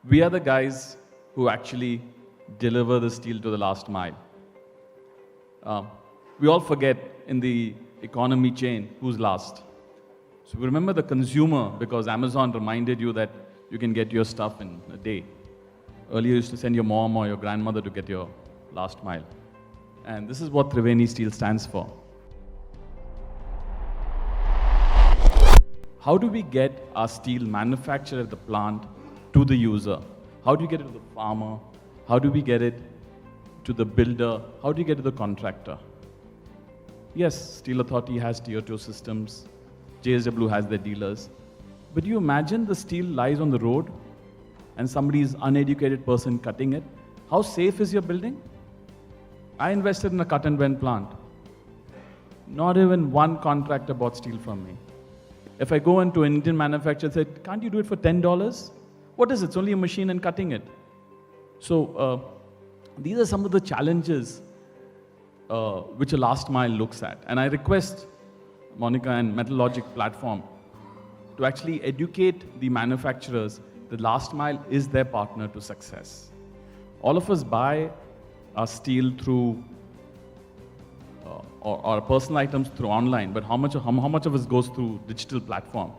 We are the guys who actually deliver the steel to the last mile. We all forget in the economy chain who's last. So remember the consumer, because Amazon reminded you that you can get your stuff in a day. Earlier you used to send your mom or your grandmother to get your last mile. And this is what Triveni Steel stands for. How do we get our steel manufactured at the plant to the user? How do you get it to the farmer? How do we get it to the builder? How do you get it to the contractor? Yes, Steel Authority has tier 2 systems. JSW has their dealers. But do you imagine the steel lies on the road and somebody is uneducated person cutting it? How safe is your building? I invested in a cut and bend plant. Not even one contractor bought steel from me. If I go into an Indian manufacturer and say, can't you do it for $10? What is it? It's only a machine and cutting it. So these are some of the challenges which a last mile looks at. And I request Monica and Metalogic platform to actually educate the manufacturers that last mile is their partner to success. All of us buy our steel through or personal items through online, but how much of us goes through digital platform?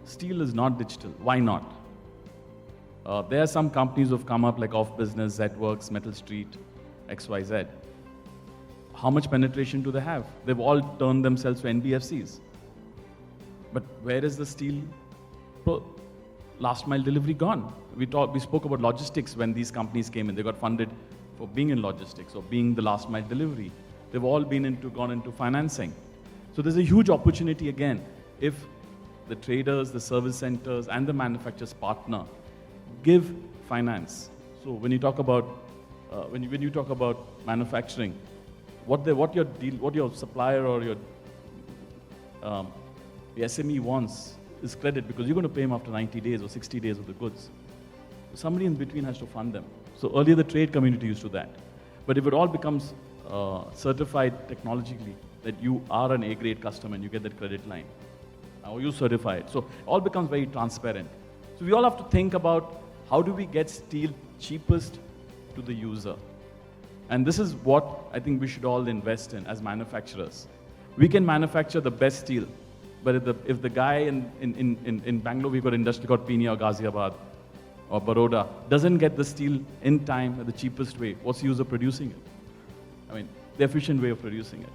Steel is not digital. Why not? There are some companies who have come up like Off Business, Zworks, Metal Street, XYZ. How much penetration do they have? They've all turned themselves to NBFCs. But where is the steel last mile delivery gone? We spoke about logistics when these companies came in. They got funded for being in logistics or being the last mile delivery. They've all gone into financing. So there's a huge opportunity again if the traders, the service centers, and the manufacturers partner give finance. So when you talk about manufacturing, what your supplier or your the SME wants is credit, because you're going to pay them after 90 days or 60 days of the goods. So somebody in between has to fund them. So earlier the trade community used to that. But if it all becomes certified technologically, that you are an A-grade customer and you get that credit line, or you certify it. So it all becomes very transparent. So we all have to think about how do we get steel cheapest to the user. And this is what I think we should all invest in as manufacturers. We can manufacture the best steel, but if the guy in Bangalore, we've got industry called Pune or Ghaziabad or Baroda, doesn't get the steel in time at the cheapest way, what's the user producing it? I mean, the efficient way of producing it.